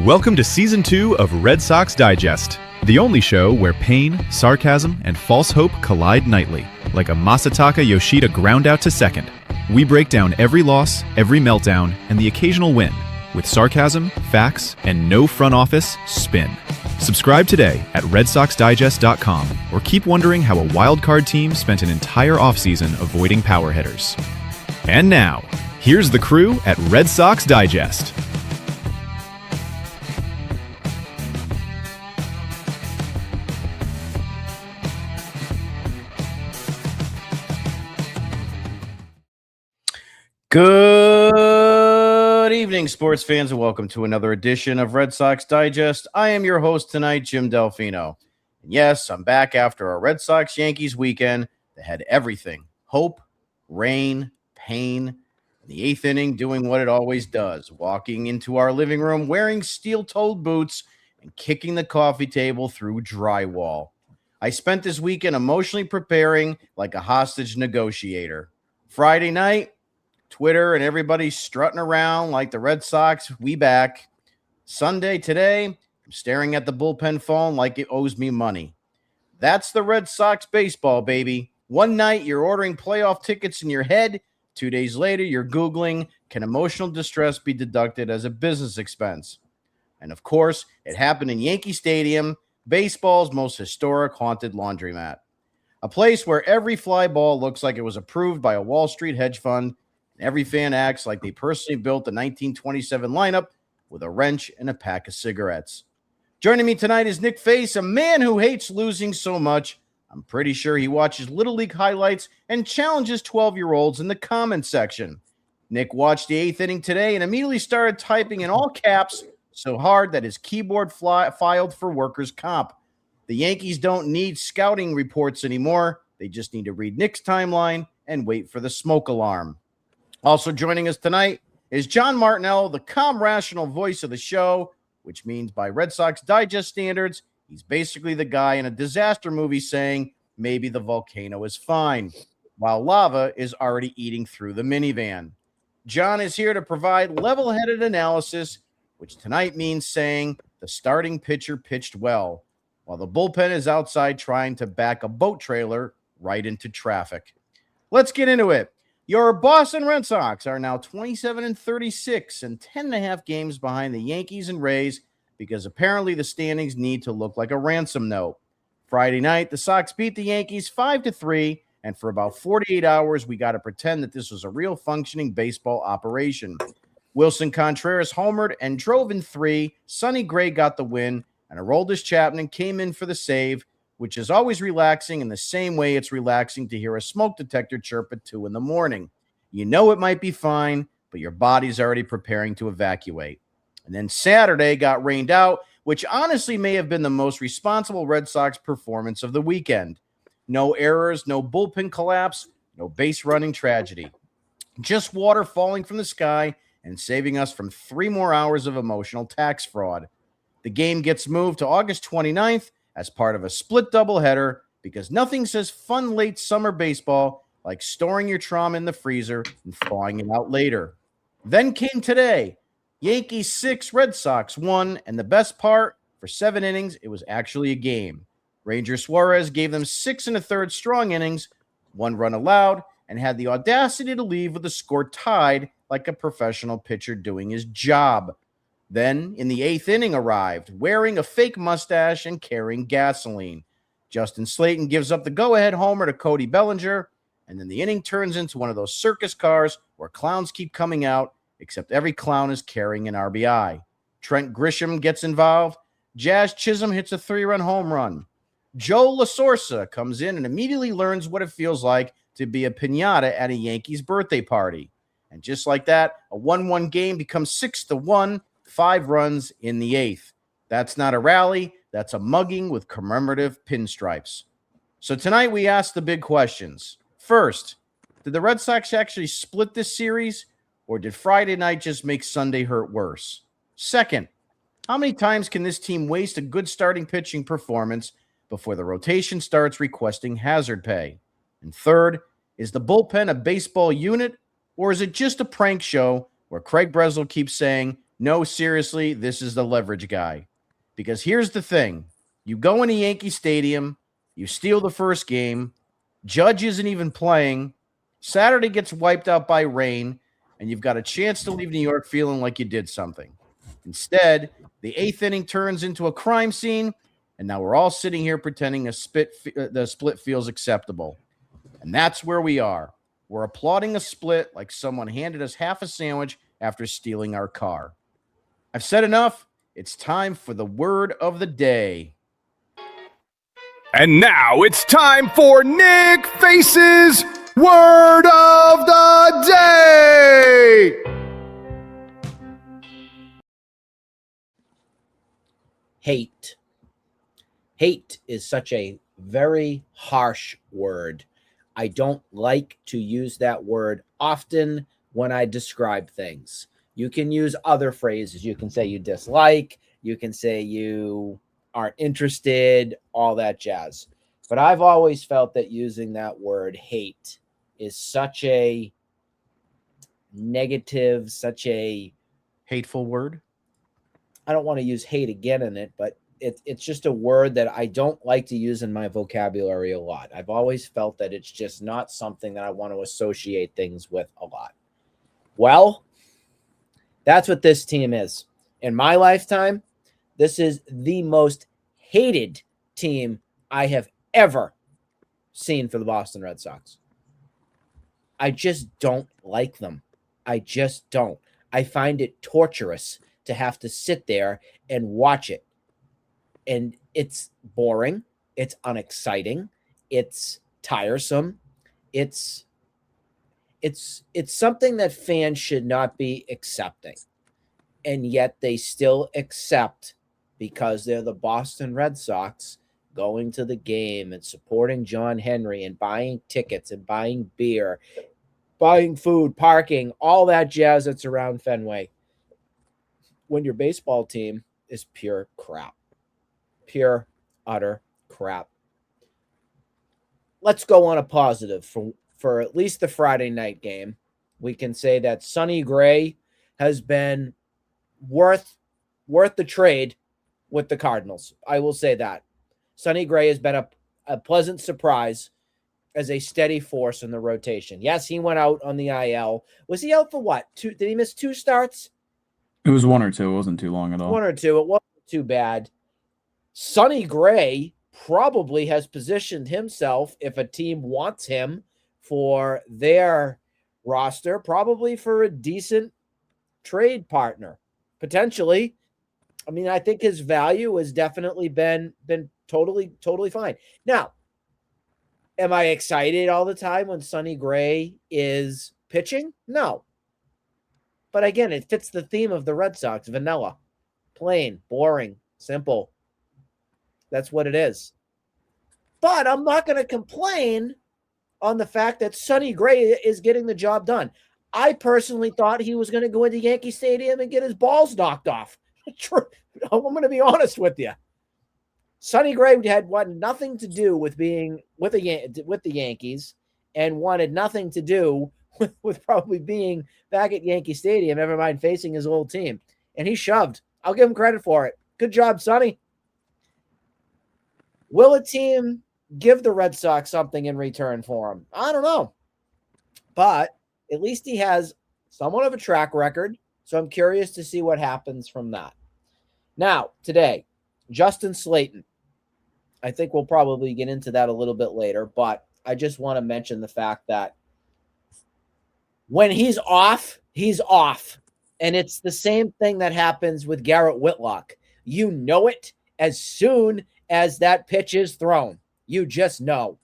Welcome to Season 2 of Red Sox Digest, the only show where pain, sarcasm, and false hope collide nightly, like a Masataka Yoshida ground out to second. We break down every loss, every meltdown, and the occasional win, with sarcasm, facts, and no front office spin. Subscribe today at RedSoxDigest.com, or keep wondering how a wildcard team spent an entire offseason avoiding power hitters. And now, here's the crew at Red Sox Digest. Good evening, sports fans, and welcome to another edition of Red Sox Digest. I am your host tonight, Jim Delfino. And yes, I'm back after our Red Sox-Yankees weekend that had everything. Hope, rain, pain, and the eighth inning doing what it always does, walking into our living room wearing steel-toed boots and kicking the coffee table through drywall. I spent this weekend emotionally preparing like a hostage negotiator. Friday night, Twitter and everybody strutting around like the Red Sox, we back. Sunday today, I'm staring at the bullpen phone like it owes me money. That's the Red Sox baseball, baby. One night you're ordering playoff tickets in your head. 2 days later, you're Googling, can emotional distress be deducted as a business expense? And of course, it happened in Yankee Stadium, baseball's most historic haunted laundromat. A place where every fly ball looks like it was approved by a Wall Street hedge fund. Every fan acts like they personally built the 1927 lineup with a wrench and a pack of cigarettes. Joining me tonight is Nick Face, a man who hates losing so much. I'm pretty sure he watches Little League highlights and challenges 12-year-olds in the comments section. Nick watched the eighth inning today and immediately started typing in all caps so hard that his keyboard filed for workers' comp. The Yankees don't need scouting reports anymore. They just need to read Nick's timeline and wait for the smoke alarm. Also joining us tonight is John Martinello, the calm, rational voice of the show, which means by Red Sox Digest standards, he's basically the guy in a disaster movie saying maybe the volcano is fine, while lava is already eating through the minivan. John is here to provide level-headed analysis, which tonight means saying the starting pitcher pitched well, while the bullpen is outside trying to back a boat trailer right into traffic. Let's get into it. Your Boston Red Sox are now 27-36 and 10.5 games behind the Yankees and Rays because apparently the standings need to look like a ransom note. Friday night, the Sox beat the Yankees 5-3, and for about 48 hours, we got to pretend that this was a real functioning baseball operation. Wilson Contreras homered and drove in 3. Sonny Gray got the win, and Aroldis Chapman came in for the save, which is always relaxing in the same way it's relaxing to hear a smoke detector chirp at 2 a.m. You know it might be fine, but your body's already preparing to evacuate. And then Saturday got rained out, which honestly may have been the most responsible Red Sox performance of the weekend. No errors, no bullpen collapse, no base running tragedy. Just water falling from the sky and saving us from 3 more hours of emotional tax fraud. The game gets moved to August 29th, as part of a split doubleheader, because nothing says fun late summer baseball like storing your trauma in the freezer and thawing it out later. Then came today. Yankees 6, Red Sox 1, and the best part, for 7 innings, it was actually a game. Ranger Suarez gave them 6 1/3 strong innings, 1 run allowed, and had the audacity to leave with the score tied like a professional pitcher doing his job. Then, in the 8th inning arrived, wearing a fake mustache and carrying gasoline. Justin Slayton gives up the go-ahead homer to Cody Bellinger, and then the inning turns into one of those circus cars where clowns keep coming out, except every clown is carrying an RBI. Trent Grisham gets involved. Jazz Chisholm hits a 3-run home run. Joe LaSorsa comes in and immediately learns what it feels like to be a piñata at a Yankees birthday party. And just like that, a 1-1 game becomes 6-1, 5 runs in the 8th. That's not a rally. That's a mugging with commemorative pinstripes. So tonight we ask the big questions. First, did the Red Sox actually split this series, or did Friday night just make Sunday hurt worse? Second, how many times can this team waste a good starting pitching performance before the rotation starts requesting hazard pay? And third, is the bullpen a baseball unit, or is it just a prank show where Craig Breslow keeps saying, No, seriously, this is the leverage guy. Because here's the thing: you go into Yankee Stadium, you steal the first game, Judge isn't even playing, Saturday gets wiped out by rain, and you've got a chance to leave New York feeling like you did something. Instead, the eighth inning turns into a crime scene, and now we're all sitting here pretending the split feels acceptable. And that's where we are. We're applauding a split like someone handed us half a sandwich after stealing our car. I've said enough. It's time for the word of the day. And now it's time for Nick Face's Word of the Day! Hate. Hate is such a very harsh word. I don't like to use that word often when I describe things. You can use other phrases. You can say you dislike, you can say you aren't interested, all that jazz. But I've always felt that using that word hate is such a negative, such a hateful word. I don't want to use hate again in it, but it's just a word that I don't like to use in my vocabulary a lot. I've always felt that it's just not something that I want to associate things with a lot. Well, that's what this team is. In my lifetime, this is the most hated team I have ever seen for the Boston Red Sox. I just don't like them. I just don't. I find it torturous to have to sit there and watch it. And it's boring. It's unexciting. It's tiresome. It's something that fans should not be accepting. And yet they still accept because they're the Boston Red Sox going to the game and supporting John Henry and buying tickets and buying beer, buying food, parking, all that jazz that's around Fenway. When your baseball team is pure crap. Pure, utter crap. Let's go on a positive for at least the Friday night game. We can say that Sonny Gray has been worth the trade with the Cardinals. I will say that. Sonny Gray has been a pleasant surprise as a steady force in the rotation. Yes, he went out on the IL. Was he out for what? Did he miss 2 starts? It was 1 or 2. It wasn't too long at all. 1 or 2. It wasn't too bad. Sonny Gray probably has positioned himself, if a team wants him for their roster, probably for a decent trade partner. Potentially. I mean, I think his value has definitely been totally fine. Now, am I excited all the time when Sonny Gray is pitching? No. But again, it fits the theme of the Red Sox. Vanilla. Plain, boring, simple. That's what it is. But I'm not going to complain on the fact that Sonny Gray is getting the job done. I personally thought he was going to go into Yankee Stadium and get his balls knocked off. I'm going to be honest with you. Sonny Gray had nothing to do with being with the Yankees and wanted nothing to do with probably being back at Yankee Stadium, never mind facing his old team. And he shoved. I'll give him credit for it. Good job, Sonny. Will a team give the Red Sox something in return for him? I don't know. But at least he has somewhat of a track record, so I'm curious to see what happens from that. Now, today, Justin Slayton. I think we'll probably get into that a little bit later, but I just want to mention the fact that when he's off, he's off. And it's the same thing that happens with Garrett Whitlock. You know it as soon as that pitch is thrown. You just know.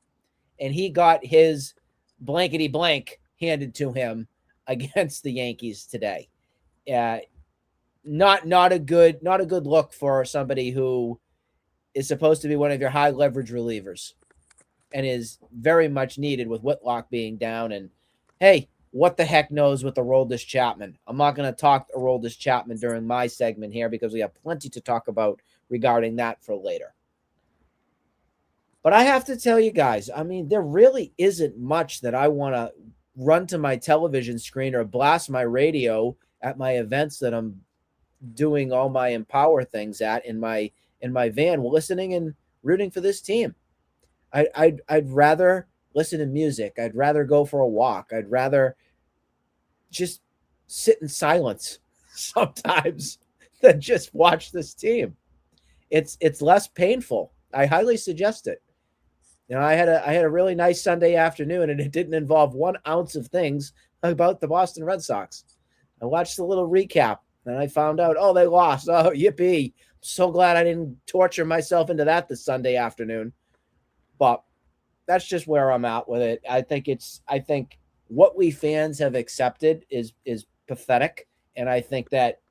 And he got his blankety blank handed to him against the Yankees today. Not a good look for somebody who is supposed to be one of your high leverage relievers and is very much needed with Whitlock being down. And hey, what the heck knows with Aroldis Chapman? I'm not going to talk Aroldis Chapman during my segment here because we have plenty to talk about regarding that for later. But I have to tell you guys, I mean, there really isn't much that I want to run to my television screen or blast my radio at my events that I'm doing all my Empower things in my van, listening and rooting for this team. I'd rather listen to music. I'd rather go for a walk. I'd rather just sit in silence sometimes than just watch this team. It's less painful. I highly suggest it. I had a really nice Sunday afternoon, and it didn't involve 1 ounce of things about the Boston Red Sox. I watched a little recap, and I found out, oh, they lost. Oh, yippee. I'm so glad I didn't torture myself into that this Sunday afternoon. But that's just where I'm at with it. I think what we fans have accepted is pathetic. And I think that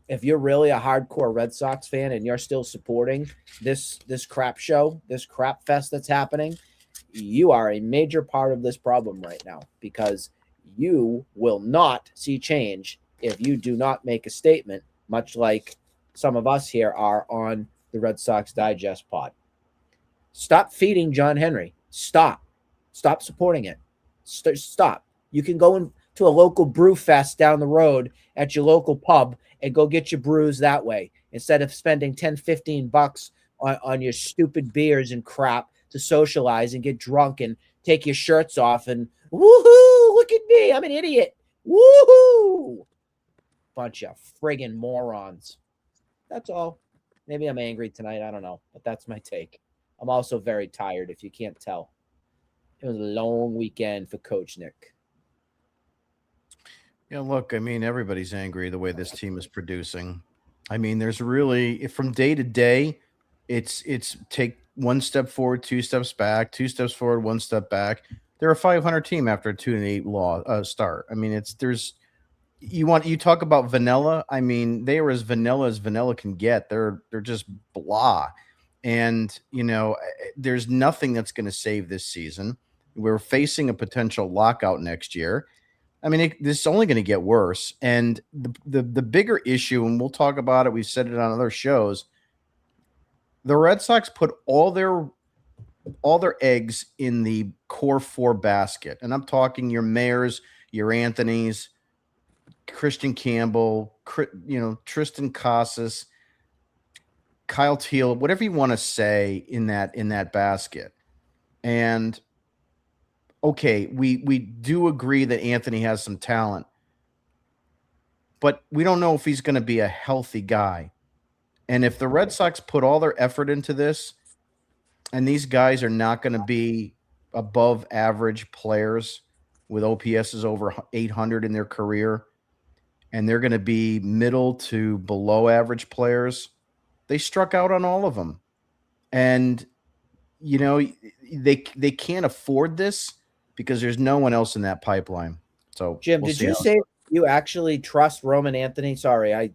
if you're really a hardcore Red Sox fan and you're still supporting this crap show, this crap fest that's happening, you are a major part of this problem right now, because you will not see change if you do not make a statement, much like some of us here are on the Red Sox Digest pod. Stop feeding John Henry. Stop supporting it. Stop. You can go into a local brew fest down the road at your local pub and go get your brews that way, instead of spending $10-15 on your stupid beers and crap to socialize and get drunk and take your shirts off and woohoo, look at me, I'm an idiot. Woohoo. Bunch of friggin' morons. That's all. Maybe I'm angry tonight. I don't know, but that's my take. I'm also very tired, if you can't tell. It was a long weekend for Coach Nick. Yeah, look, I mean, everybody's angry the way this team is producing. I mean, there's really, from day to day, it's take 1 step forward, 2 steps back, 2 steps forward, 1 step back. They're a 500 team after a 2-8 start. I mean, you talk about vanilla. I mean, they are as vanilla can get. They're just blah. And, there's nothing that's going to save this season. We're facing a potential lockout next year. I mean, this is only going to get worse. And the bigger issue, and we'll talk about it, we've said it on other shows, the Red Sox put all their eggs in the core 4 basket. And I'm talking your Mayers, your Anthonys, Christian Campbell, Tristan Casas, Kyle Teal, whatever you want to say in that basket. And okay, we do agree that Anthony has some talent, but we don't know if he's going to be a healthy guy. And if the Red Sox put all their effort into this, and these guys are not going to be above average players with OPSs over 800 in their career, and they're going to be middle to below average players, they struck out on all of them. And, they can't afford this because there's no one else in that pipeline. So, Jim, did you say you actually trust Roman Anthony? Sorry, I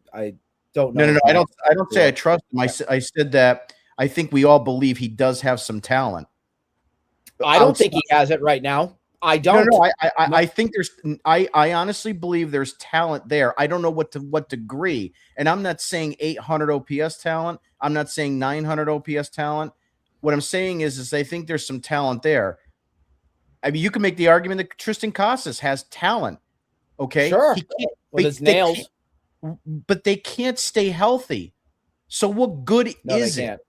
don't know. No. I don't say I trust him. I said that I think we all believe he does have some talent. I don't think he has it right now. I don't. No. I think I honestly believe there's talent there. I don't know what degree. And I'm not saying 800 OPS talent. I'm not saying 900 OPS talent. What I'm saying is I think there's some talent there. I mean, you can make the argument that Tristan Casas has talent. Okay, sure, with his nails, but they can't stay healthy. So what good is it?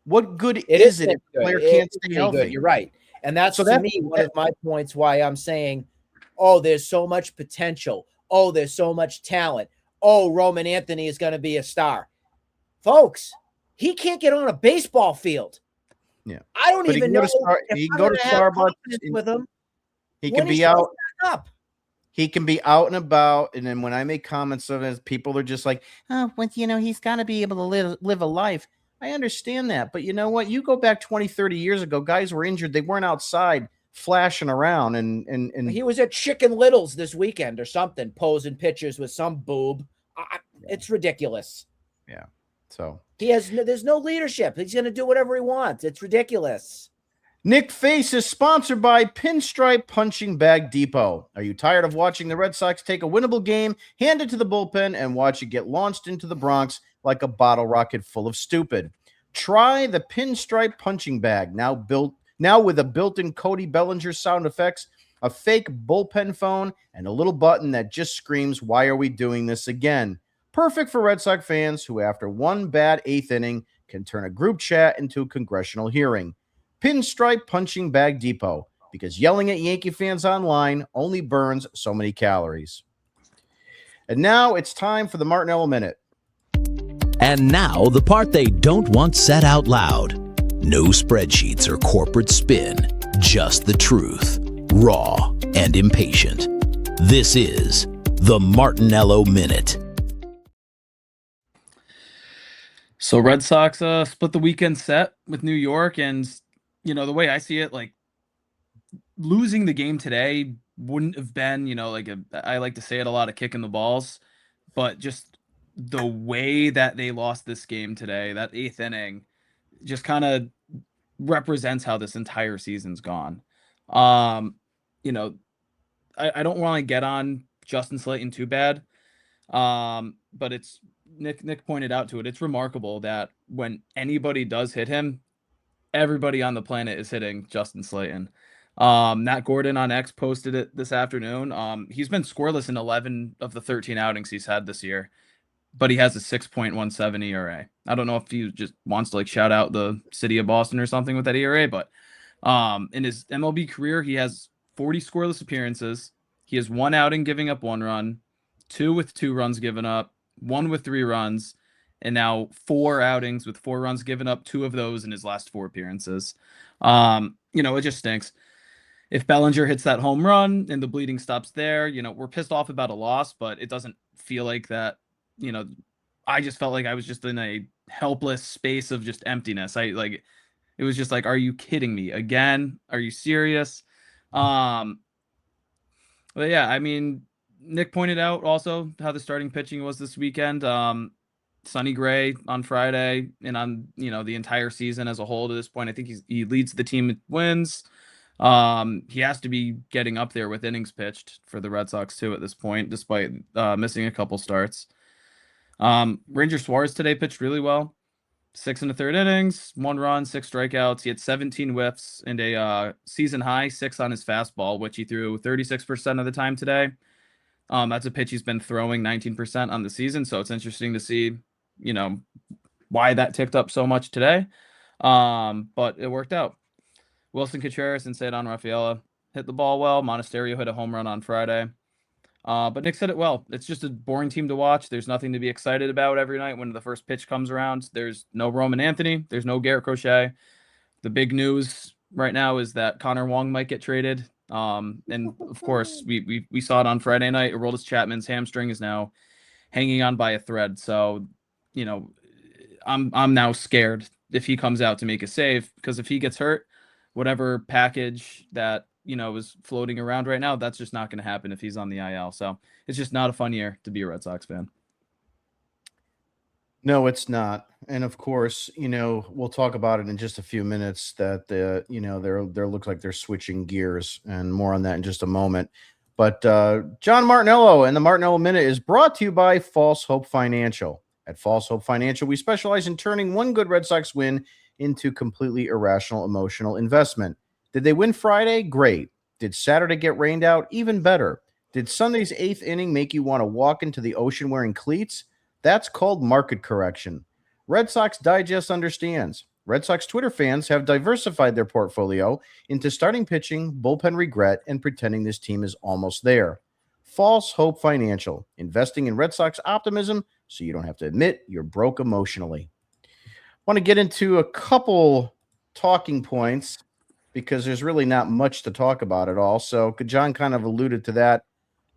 What good is it if a player can't stay healthy? Good. You're right, and that's to me one of my points why I'm saying, oh, there's so much potential. Oh, there's so much talent. Oh, Roman Anthony is going to be a star, folks. He can't get on a baseball field. Yeah, I don't even know. He can go to Starbucks with him. He can be out. He can be out and about, and then when I make comments of it, people are just like, "Oh, well, he's got to be able to live a life." I understand that, but you know what? You go back 20, 30 years ago, guys were injured; they weren't outside flashing around, and he was at Chicken Little's this weekend or something, posing pictures with some boob. It's ridiculous. Yeah. So there's no leadership. He's going to do whatever he wants. It's ridiculous. Nick Face is sponsored by Pinstripe Punching Bag Depot. Are you tired of watching the Red Sox take a winnable game, hand it to the bullpen, and watch it get launched into the Bronx like a bottle rocket full of stupid? Try the Pinstripe Punching Bag, now with a built-in Cody Bellinger sound effects, a fake bullpen phone, and a little button that just screams, "Why are we doing this again?" Perfect for Red Sox fans who, after one bad eighth inning, can turn a group chat into a congressional hearing. Pinstripe Punching Bag Depot, because yelling at Yankee fans online only burns so many calories. And now it's time for the Martinello Minute. And now the part they don't want said out loud. No spreadsheets or corporate spin, just the truth, raw and impatient. This is the Martinello Minute. So Red Sox split the weekend set with New York, and the way I see it, like losing the game today wouldn't have been, I like to say it a lot, of kicking the balls, but just the way that they lost this game today, that eighth inning, just kind of represents how this entire season's gone. I don't want to get on Justin Slayton too bad, but it's Nick pointed out to it. It's remarkable that when anybody does hit him, everybody on the planet is hitting Justin Slayton. Nat Gordon on X posted it this afternoon. He's been scoreless in 11 of the 13 outings he's had this year, but he has a 6.17 ERA. I don't know if he just wants to shout out the city of Boston or something with that ERA, but in his MLB career, he has 40 scoreless appearances. He has one outing giving up 1 run, 2 with 2 runs given up, 1 with 3 runs, and now 4 outings with 4 runs given up, 2 of those in his last 4 appearances. It just stinks. If Bellinger hits that home run and the bleeding stops there, we're pissed off about a loss, but it doesn't feel like that. I just felt like I was just in a helpless space of just emptiness. It was just like, are you kidding me again? Are you serious? But yeah, I mean, Nick pointed out also how the starting pitching was this weekend. Sonny Gray on Friday, and on the entire season as a whole to this point, I think he leads the team with wins. He has to be getting up there with innings pitched for the Red Sox too at this point, despite missing a couple starts. Ranger Suarez today pitched really well. 6 1/3 innings, 1 run, 6 strikeouts. He had 17 whiffs and a season high 6 on his fastball, which he threw 36% of the time today. That's a pitch he's been throwing 19% on the season, so it's interesting to see, why that ticked up so much today. But it worked out. Wilson Contreras and Cedon Rafaela hit the ball well. Monasterio hit a home run on Friday. But Nick said it well. It's just a boring team to watch. There's nothing to be excited about every night when the first pitch comes around. There's no Roman Anthony. There's no Garrett Crochet. The big news right now is that Connor Wong might get traded. And of course, we saw it on Friday night. Aroldis Chapman's hamstring is now hanging on by a thread. So, I'm now scared if he comes out to make a save, because if he gets hurt, whatever package that is floating around right now, that's just not going to happen if he's on the IL. So it's just not a fun year to be a Red Sox fan. No, it's not. And of course, we'll talk about it in just a few minutes that, there looks like they're switching gears, and more on that in just a moment. But John Martinello and the Martinello Minute is brought to you by False Hope Financial. At False Hope Financial, we specialize in turning one good Red Sox win into completely irrational emotional investment. Did they win Friday? Great. Did Saturday get rained out? Even better. Did Sunday's 8th inning make you want to walk into the ocean wearing cleats? That's called market correction. Red Sox Digest understands. Red Sox Twitter fans have diversified their portfolio into starting pitching, bullpen regret, and pretending this team is almost there. False Hope Financial, investing in Red Sox optimism so you don't have to admit you're broke emotionally. I want to get into a couple talking points because there's really not much to talk about at all. So John kind of alluded to that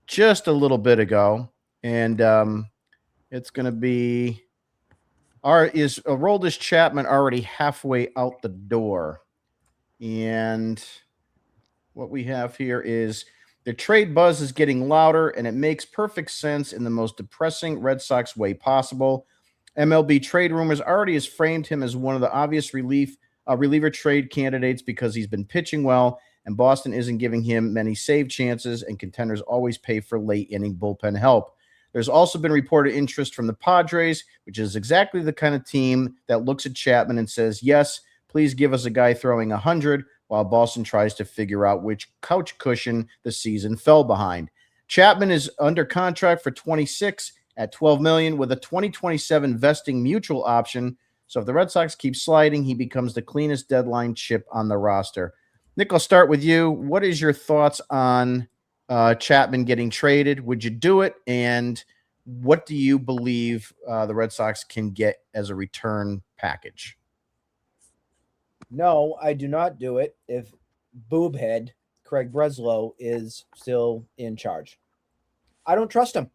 just a little bit ago. And it's going to be, is Aroldis Chapman already halfway out the door? And what we have here is the trade buzz is getting louder, and it makes perfect sense in the most depressing Red Sox way possible. MLB Trade Rumors already has framed him as one of the obvious reliever trade candidates because he's been pitching well, and Boston isn't giving him many save chances, and contenders always pay for late inning bullpen help. There's also been reported interest from the Padres, which is exactly the kind of team that looks at Chapman and says, yes, please give us a guy throwing 100, while Boston tries to figure out which couch cushion the season fell behind. Chapman is under contract for 26, at $12 million with a 2027 vesting mutual option. So if the Red Sox keep sliding, he becomes the cleanest deadline chip on the roster. Nick, I'll start with you. What is your thoughts on Chapman getting traded? Would you do it? And what do you believe the Red Sox can get as a return package? No, I do not do it if boobhead Craig Breslow is still in charge. I don't trust him.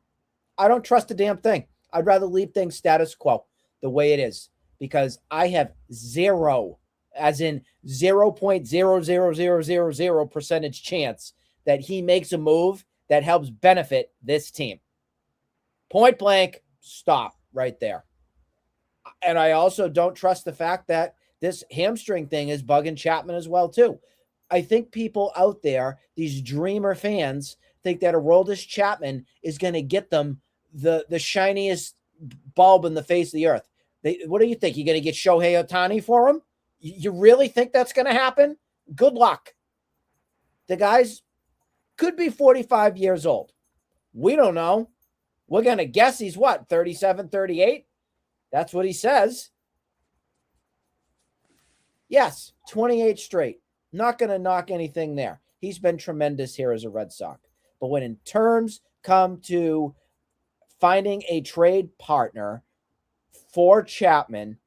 I don't trust a damn thing. I'd rather leave things status quo the way it is because I have zero, as in 0.00000% chance that he makes a move that helps benefit this team. Point blank, stop right there. And I also don't trust the fact that this hamstring thing is bugging Chapman as well, too. I think people out there, these dreamer fans, think that Aroldis Chapman is going to get them the shiniest bulb in the face of the earth. What do you think? You're going to get Shohei Ohtani for him? You really think that's going to happen? Good luck. The guy's could be 45 years old. We don't know. We're going to guess he's what, 37, 38? That's what he says. Yes, 28 straight. Not going to knock anything there. He's been tremendous here as a Red Sox. But when in terms come to finding a trade partner for Chapman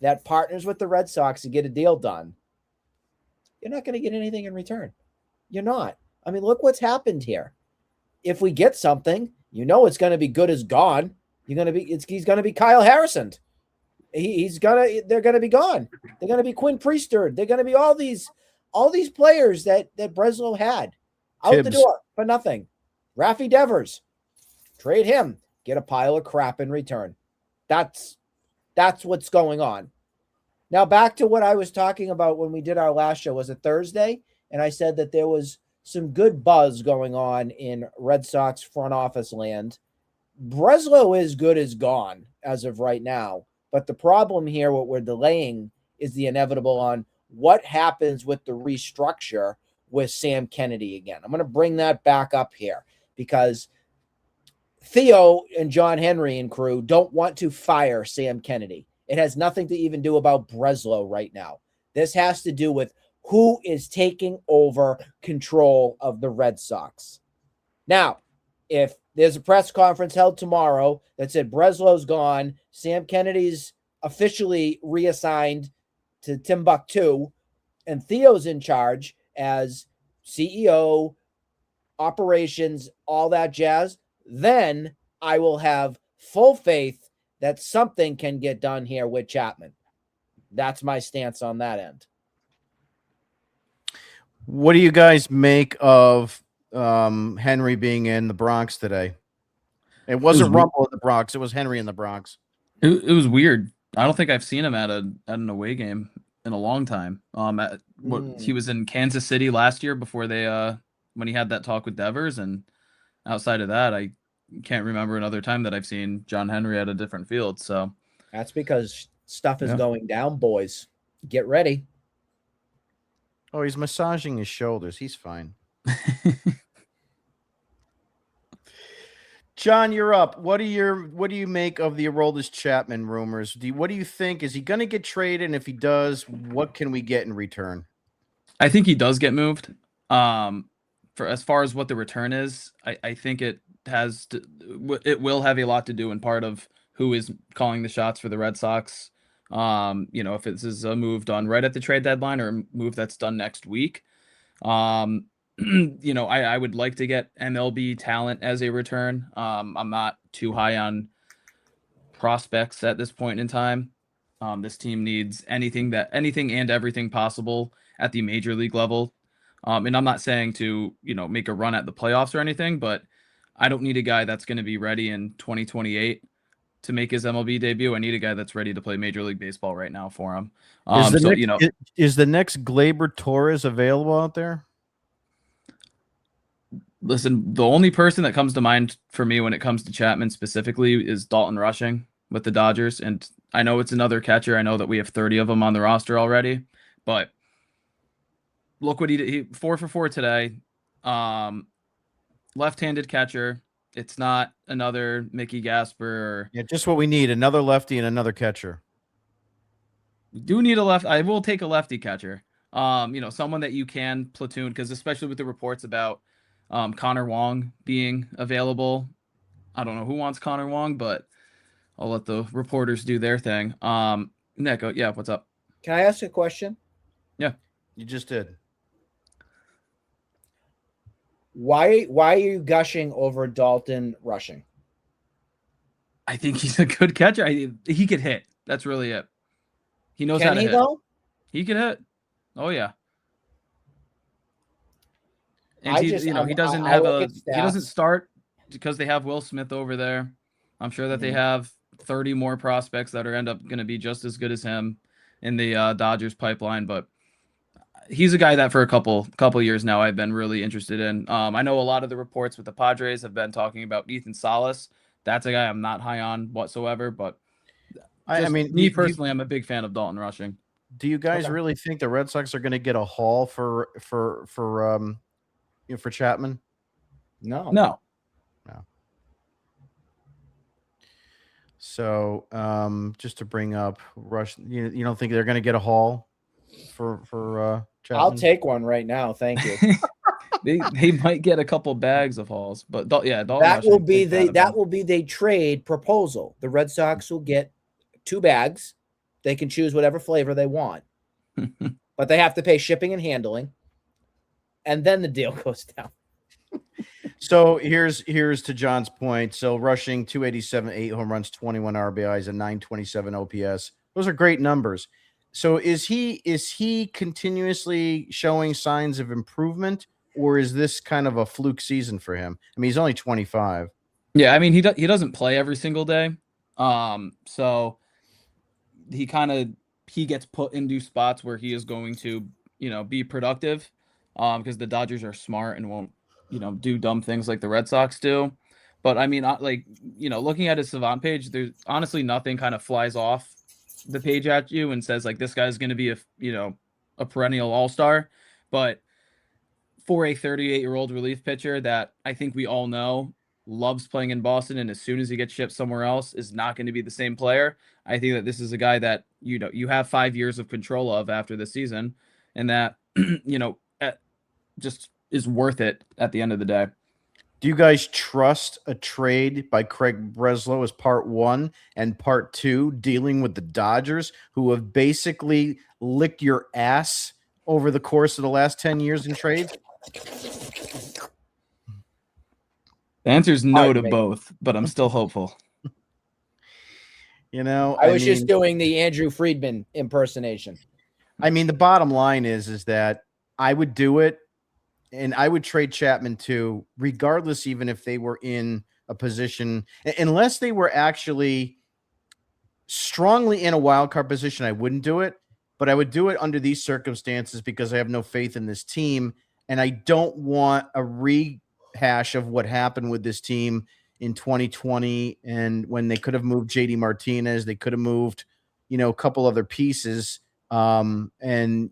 that partners with the Red Sox to get a deal done, you're not going to get anything in return. You're not. I mean, look what's happened here. If we get something, you know it's going to be good as gone. He's going to be Kyle Harrison. They're going to be gone. They're going to be Quinn Priester. They're going to be all these players that Breslow had out Tibbs. the door for nothing. Raffy Devers, trade him, get a pile of crap in return. That's what's going on. Now back to what I was talking about when we did our last show. Was it Thursday? And I said that there was some good buzz going on in Red Sox front office land. Breslow is good as gone as of right now. But the problem here, what we're delaying, is the inevitable on what happens with the restructure with Sam Kennedy again. I'm going to bring that back up here because Theo and John Henry and crew don't want to fire Sam Kennedy. It has nothing to even do about Breslow right now. This has to do with who is taking over control of the Red Sox. Now, if there's a press conference held tomorrow that said Breslow's gone, Sam Kennedy's officially reassigned to Timbuktu, and Theo's in charge as CEO, operations, all that jazz, then I will have full faith that something can get done here with Chapman. That's my stance on that end. What do you guys make of Henry being in the Bronx today? It wasn't Rumble in the Bronx. It was Henry in the Bronx. It was weird. I don't think I've seen him at an away game in a long time. He was in Kansas City last year before they when he had that talk with Devers, and outside of that, I can't remember another time that I've seen John Henry at a different field. So that's because stuff is going down, boys. Get ready. Oh, he's massaging his shoulders. He's fine. John, you're up. What do you make of the Aroldis Chapman rumors? What do you think? Is he going to get traded? And if he does, what can we get in return? I think he does get moved. For as far as what the return is, I think it will have a lot to do in part of who is calling the shots for the Red Sox. If this is a move done right at the trade deadline or a move that's done next week. I would like to get MLB talent as a return. I'm not too high on prospects at this point in time. This team needs anything and everything possible at the major league level. And I'm not saying to, make a run at the playoffs or anything, but I don't need a guy that's going to be ready in 2028 to make his MLB debut. I need a guy that's ready to play Major League Baseball right now for him. Is the next Gleyber Torres available out there? Listen, the only person that comes to mind for me when it comes to Chapman specifically is Dalton Rushing with the Dodgers. And I know it's another catcher. I know that we have 30 of them on the roster already, but look what he did. He 4 for 4 today. Left-handed catcher, It's not another Mickey Gasper. Or, Yeah, just what we need, another lefty and another catcher. we do need a left. I will take a lefty catcher. Someone that you can platoon, because especially with the reports about Connor Wong being available. I don't know who wants Connor Wong, but I'll let the reporters do their thing. Nick, yeah, what's up? Can I ask a question? Yeah. You just did. Why are you gushing over Dalton rushing? I think he's a good catcher. He could hit. That's really it. He knows how to hit. Though? He could hit. Oh yeah. And he doesn't start because they have Will Smith over there. I'm sure that they have 30 more prospects that are end up going to be just as good as him in the Dodgers pipeline, but he's a guy that for a couple years now I've been really interested in. I know a lot of the reports with the Padres have been talking about Ethan Salas. That's a guy I'm not high on whatsoever, but I mean, me personally, I'm a big fan of Dalton rushing. Do you guys really think the Red Sox are going to get a haul for Chapman? No. So, just to bring up Rush, you don't think they're going to get a haul for Chapman? I'll take one right now. Thank you. They might get a couple bags of hauls, but Dalton that will be the trade proposal. The Red Sox will get 2 bags. They can choose whatever flavor they want, but they have to pay shipping and handling, and then the deal goes down. So here's to John's point. So rushing 287, 8 home runs, 21 RBIs, and 927 OPS. Those are great numbers. So is he continuously showing signs of improvement, or is this kind of a fluke season for him? I mean, he's only 25. Yeah, I mean, he doesn't play every single day. So he gets put into spots where he is going to, be productive, because the Dodgers are smart and won't, do dumb things like the Red Sox do. But I mean, looking at his Savant page, there's honestly nothing kind of flies off the page at you and says like this guy's going to be a perennial all-star. But for a 38-year-old relief pitcher that I think we all know loves playing in Boston, and as soon as he gets shipped somewhere else is not going to be the same player, I think that this is a guy that you have 5 years of control of after the season, and that just is worth it at the end of the day. Do you guys trust a trade by Craig Breslow as part 1 and part 2 dealing with the Dodgers, who have basically licked your ass over the course of the last 10 years in trades? The answer is no to both, but I'm still hopeful. I was just doing the Andrew Friedman impersonation. I mean, the bottom line is that I would do it, and I would trade Chapman too, regardless, even if they were in a position, unless they were actually strongly in a wild card position, I wouldn't do it. But I would do it under these circumstances because I have no faith in this team, and I don't want a rehash of what happened with this team in 2020, and when they could have moved JD Martinez, they could have moved, a couple other pieces, and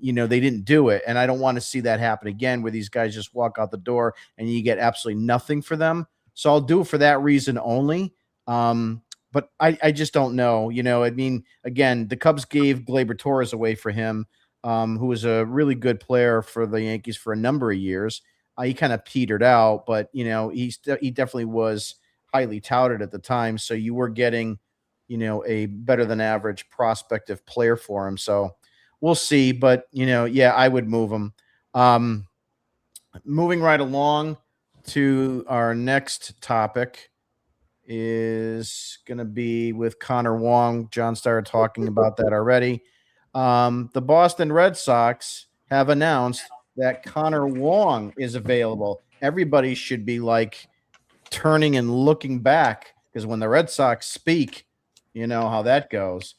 they didn't do it. And I don't want to see that happen again, where these guys just walk out the door and you get absolutely nothing for them. So I'll do it for that reason only. But I just don't know. I mean, again, the Cubs gave Gleyber Torres away for him, who was a really good player for the Yankees for a number of years. He kind of petered out, but, he definitely was highly touted at the time. So you were getting, a better than average prospective player for him. So we'll see. But, I would move him. Moving right along to our next topic is going to be with Connor Wong. John started talking about that already. The Boston Red Sox have announced that Connor Wong is available. Everybody should be like turning and looking back, because when the Red Sox speak, you know how that goes.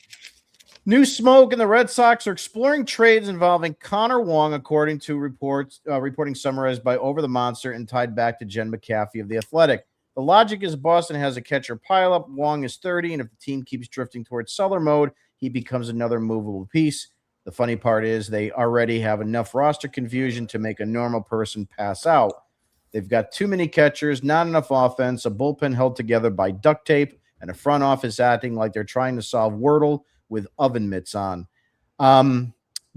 New smoke, and the Red Sox are exploring trades involving Connor Wong, according to reporting summarized by Over the Monster and tied back to Jen McAfee of The Athletic. The logic is Boston has a catcher pileup. Wong is 30, and if the team keeps drifting towards seller mode, he becomes another movable piece. The funny part is they already have enough roster confusion to make a normal person pass out. They've got too many catchers, not enough offense, a bullpen held together by duct tape, and a front office acting like they're trying to solve Wordle with oven mitts on.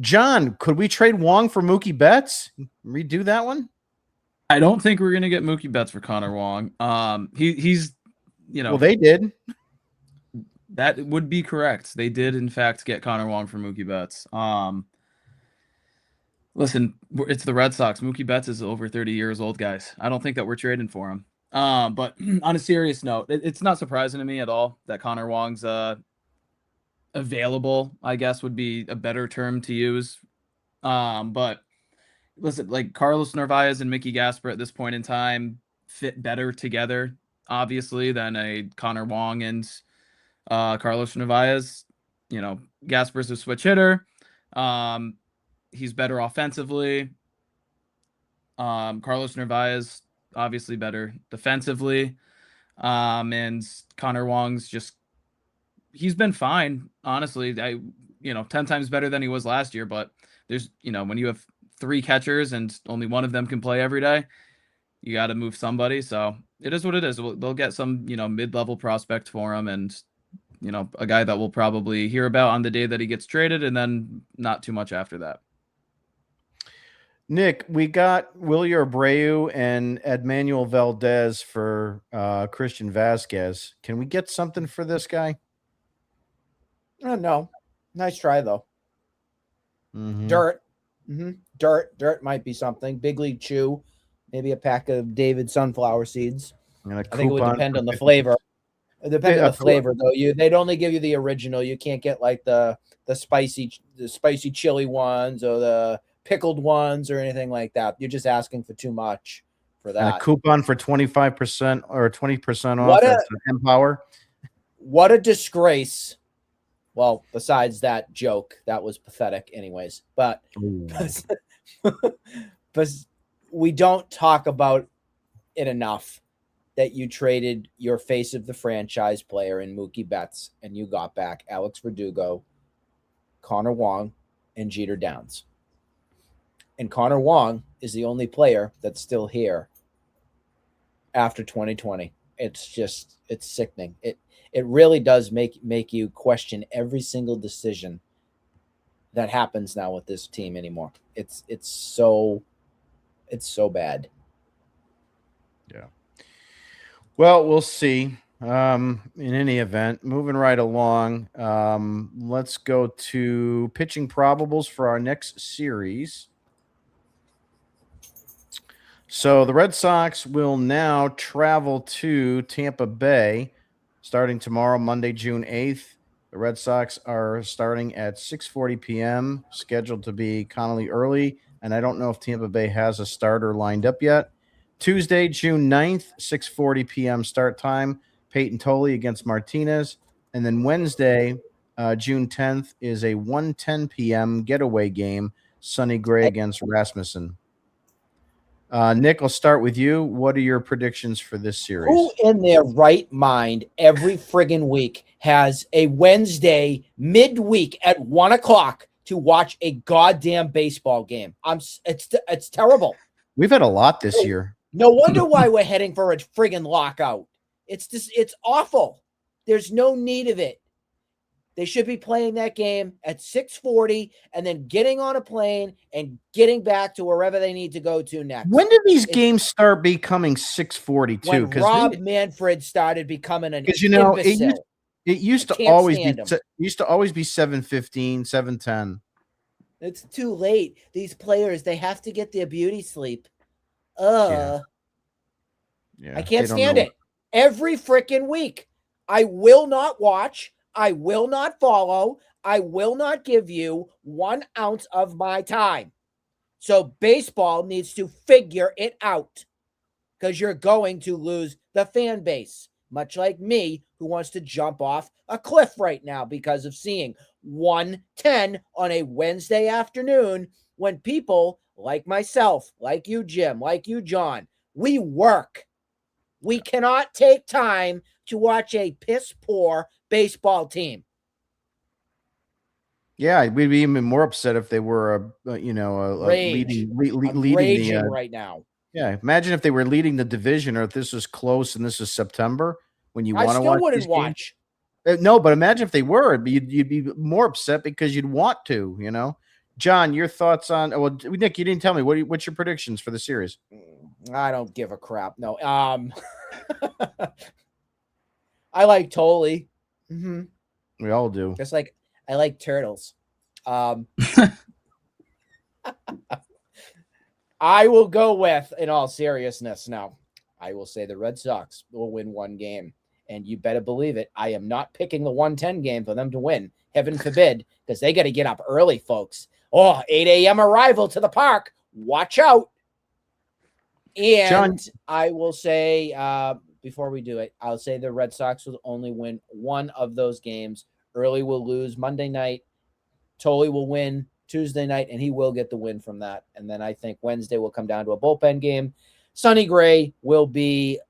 John, could we trade Wong for Mookie Betts? Redo that one? I don't think we're gonna get Mookie Betts for Connor Wong. He's Well, they did. That would be correct. They did in fact get Connor Wong for Mookie Betts. Listen, it's the Red Sox. Mookie Betts is over 30 years old, guys. I don't think that we're trading for him. But on a serious note, it's not surprising to me at all that Connor Wong's available, I guess would be a better term to use. But listen, like Carlos Narvaez and Mickey Gasper at this point in time fit better together, obviously, than a Connor Wong and Carlos Narvaez. Gasper's a switch hitter. He's better offensively. Carlos Narvaez obviously better defensively. And Connor Wong's he's been fine, honestly. 10 times better than he was last year, but there's, when you have 3 catchers and only one of them can play every day, you got to move somebody. So it is what it is. They'll get some, mid-level prospect for him, and, a guy that we'll probably hear about on the day that he gets traded, and then not too much after that. Nick, we got Willie Abreu and Edmanuel Valdez for Christian Vasquez. Can we get something for this guy? No. Nice try, though. Mm-hmm. Dirt. Mm-hmm. Dirt might be something. Big League Chew. Maybe a pack of David sunflower seeds. I think it would depend on the flavor. It depends on the flavor, though. They'd only give you the original. You can't get like the spicy chili ones or the pickled ones or anything like that. You're just asking for too much for that. And a coupon for 25% or 20% off at Empower. What a disgrace. Well, besides that joke, that was pathetic anyways. But we don't talk about it enough that you traded your face of the franchise player in Mookie Betts, and you got back Alex Verdugo, Connor Wong, and Jeter Downs. And Connor Wong is the only player that's still here after 2020. It's sickening. It really does make you question every single decision that happens now with this team anymore. It's so bad. Yeah. Well, we'll see. In any event, moving right along, let's go to pitching probables for our next series. So the Red Sox will now travel to Tampa Bay starting tomorrow, Monday, June 8th. The Red Sox are starting at 6:40 p.m., scheduled to be Connolly early, and I don't know if Tampa Bay has a starter lined up yet. Tuesday, June 9th, 6:40 p.m. start time, Peyton Tolley against Martinez. And then Wednesday, June 10th, is a 1:10 p.m. getaway game, Sonny Gray against Rasmussen. Nick, I'll start with you. What are your predictions for this series? Who in their right mind every friggin' week has a Wednesday midweek at 1 o'clock to watch a goddamn baseball game? It's terrible. We've had a lot this year. No wonder why we're heading for a friggin' lockout. It's awful. There's no need of it. They should be playing that game at 6:40 and then getting on a plane and getting back to wherever they need to go to next. When did these games start becoming 6:42? When Rob Manfred started becoming an imbecile. It used to always be 7:15, 7:10. It's too late. These players, they have to get their beauty sleep. Yeah, I can't stand it. Every freaking week. I will not watch. I will not follow. I will not give you 1 ounce of my time. So baseball needs to figure it out, because you're going to lose the fan base, much like me, who wants to jump off a cliff right now because of seeing 1:10 on a Wednesday afternoon when people like myself, like you, Jim, like you, John, we work. We cannot take time to watch a piss-poor baseball team. Yeah, we'd be even more upset if they were leading raging the right now. Yeah, imagine if they were leading the division, or if this was close and this is September when you I want to still watch wouldn't these games. watch. No, but imagine if they were, you'd be more upset because you'd want to, you know. John, your thoughts on? Well, Nick, you didn't tell me what's your predictions for the series. I don't give a crap. No. I like Tolley. Mm-hmm. We all do. Just like I like turtles. I will go with, in all seriousness, now, I will say the Red Sox will win one game. And you better believe it. I am not picking the 110 game for them to win. Heaven forbid, because they got to get up early, folks. Oh, 8 a.m. arrival to the park. Watch out. And John, I will say, before we do it, I'll say the Red Sox will only win one of those games. Early will lose Monday night. Tolley will win Tuesday night, and he will get the win from that. And then I think Wednesday will come down to a bullpen game. Sonny Gray will be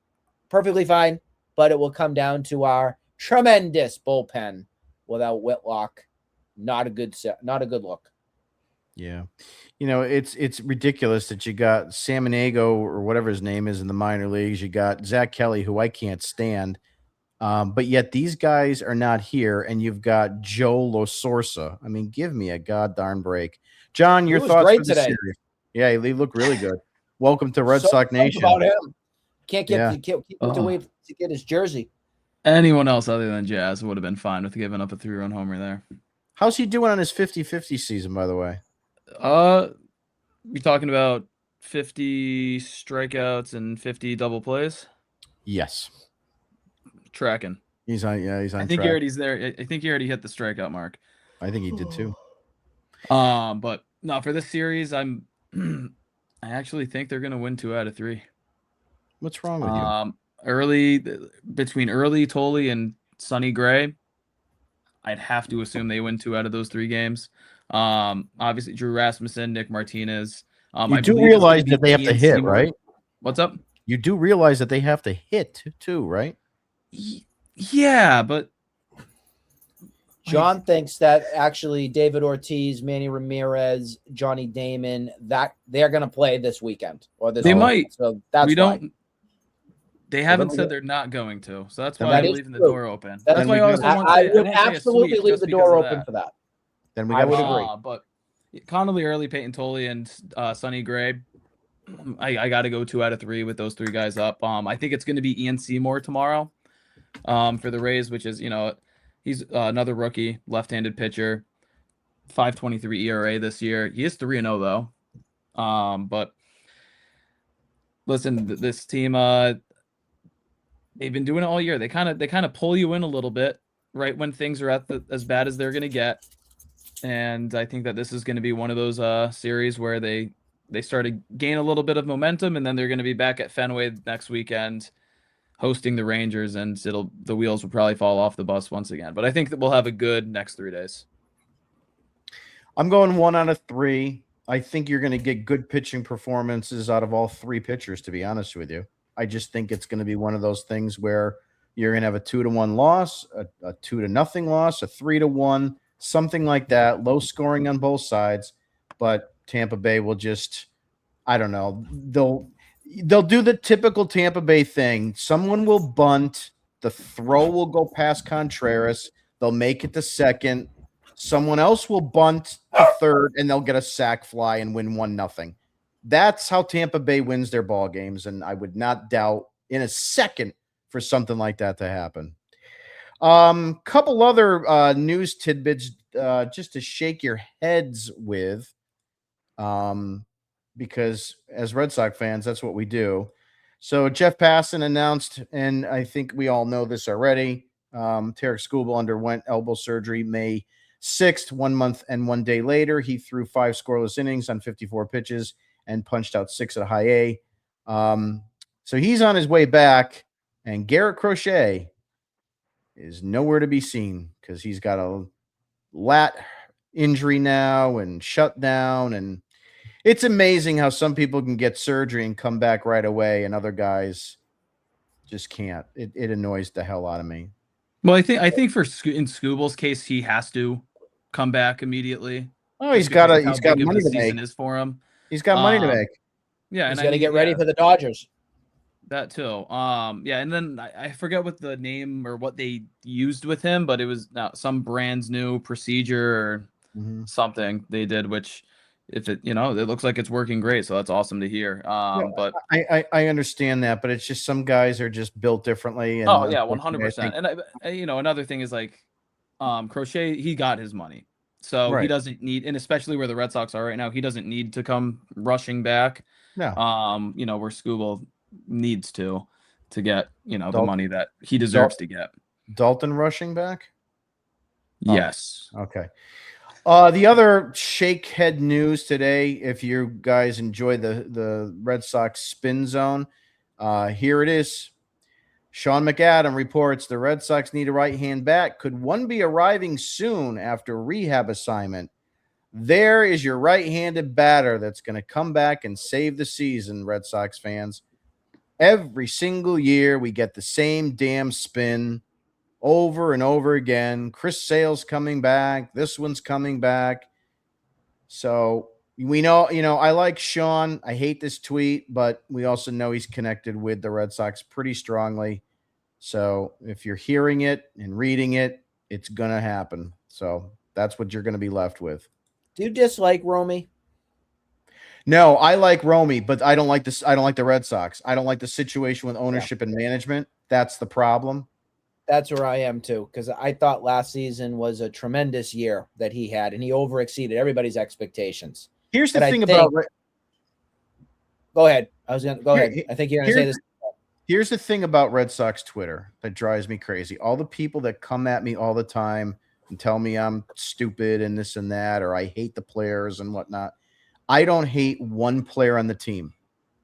perfectly fine, but it will come down to our tremendous bullpen without Whitlock. Not a good look. Yeah. You know, it's ridiculous that you got Samaniego or whatever his name is in the minor leagues. You got Zach Kelly, who I can't stand. But yet these guys are not here, and you've got Joe Losorsa. I mean, give me a goddamn break. John, your thoughts for the series? Yeah, he looked really good. Welcome to Red Sox Nation. About him. Can't wait to get his jersey. Anyone else other than Jazz would have been fine with giving up a 3-run homer there. How's he doing on his 50-50 season, by the way? We talking about 50 strikeouts and 50 double plays? Yes. Tracking. He's on I think track. he's there. I think he already hit the strikeout mark. I think he did too. But no, for this series, I actually think they're gonna win 2 out of 3. What's wrong with you? Between Tolley and Sonny Gray, I'd have to assume they win 2 out of those 3 games. Obviously Drew Rasmussen, Nick Martinez. You do realize that they have to hit, right? What's up? You do realize that they have to hit too, right? Yeah, but John thinks that actually David Ortiz, Manny Ramirez, Johnny Damon, that they're going to play this weekend or this. They week. might. So that's don't. They haven't said they're not going to, so that's why I'm leaving the door open. That's why I would absolutely leave the door open for that. Then I would agree. But Connolly, early, Peyton Tolley, and Sonny Gray. I got to go 2 out of 3 with those 3 guys up. I think it's going to be Ian Seymour tomorrow. For the Rays, which is, he's another rookie, left-handed pitcher, 5.23 ERA this year. He is 3-0 though. But listen, this team, they've been doing it all year. They kind of pull you in a little bit right when things are as bad as they're going to get. And I think that this is going to be one of those series where they start to gain a little bit of momentum, and then they're going to be back at Fenway next weekend, hosting the Rangers, and the wheels will probably fall off the bus once again. But I think that we'll have a good next 3 days. I'm going 1 out of 3. I think you're going to get good pitching performances out of all 3 pitchers, to be honest with you. I just think it's going to be one of those things where you're going to have a 2-1 loss, a 2-0 loss, a 3-1, something like that, low scoring on both sides. But Tampa Bay will just, I don't know, they'll do the typical Tampa Bay thing. Someone will bunt. The throw will go past Contreras. They'll make it to second. Someone else will bunt to third, and they'll get a sac fly and win 1-0. That's how Tampa Bay wins their ball games, and I would not doubt in a second for something like that to happen. Couple other news tidbits just to shake your heads with. Because as Red Sox fans, that's what we do. So Jeff Passan announced, and I think we all know this already, Tarek Skubal underwent elbow surgery May 6th, 1 month and 1 day later. He threw 5 scoreless innings on 54 pitches and punched out 6 at a high A. So he's on his way back, and Garrett Crochet is nowhere to be seen because he's got a lat injury now and shut down, and it's amazing how some people can get surgery and come back right away, and other guys just can't. It annoys the hell out of me. Well, I think in Skubal's case, he has to come back immediately. Oh, he's got money to make. Is for him. He's got money to make. Yeah, He's and got to get ready for the Dodgers. That too. Yeah, and then I forget what the name or what they used with him, but it was some brand's new procedure or something they did, which if it, it looks like it's working great. So that's awesome to hear. But I understand that, but it's just some guys are just built differently. And oh yeah, unfortunately, 100%. And another thing is like, Crochet, he got his money. So he Right. doesn't need, and especially where the Red Sox are right now, he doesn't need to come rushing back. No. Where Scooble needs to get, the Dalton- money that he deserves to get. Dalton rushing back? Yes. Oh, okay. The other shake head news today, if you guys enjoy the Red Sox spin zone, here it is. Sean McAdam reports the Red Sox need a right-hand bat. Could one be arriving soon after rehab assignment? There is your right-handed batter that's going to come back and save the season, Red Sox fans. Every single year we get the same damn spin over and over again. Chris Sale's coming back. This one's coming back. So we know, I like Sean. I hate this tweet, but we also know he's connected with the Red Sox pretty strongly. So if you're hearing it and reading it, it's going to happen. So that's what you're going to be left with. Do you dislike Romy? No, I like Romy, but I don't like this. I don't like the Red Sox. I don't like the situation with ownership and management. That's the problem. That's where I am too, because I thought last season was a tremendous year that he had, and he overexceeded everybody's expectations. Here's the thing about. Go ahead. Go ahead. I think you're going to say this. Here's the thing about Red Sox Twitter that drives me crazy. All the people that come at me all the time and tell me I'm stupid and this and that, or I hate the players and whatnot. I don't hate one player on the team.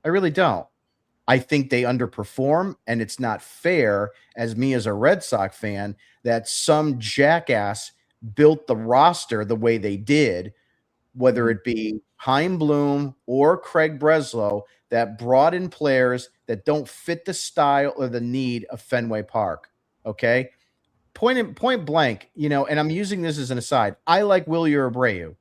I really don't. I think they underperform, and it's not fair as me as a Red Sox fan that some jackass built the roster the way they did, whether it be Chaim Bloom or Craig Breslow, that brought in players that don't fit the style or the need of Fenway Park. Okay. Point blank, and I'm using this as an aside. I like Willie Abreu.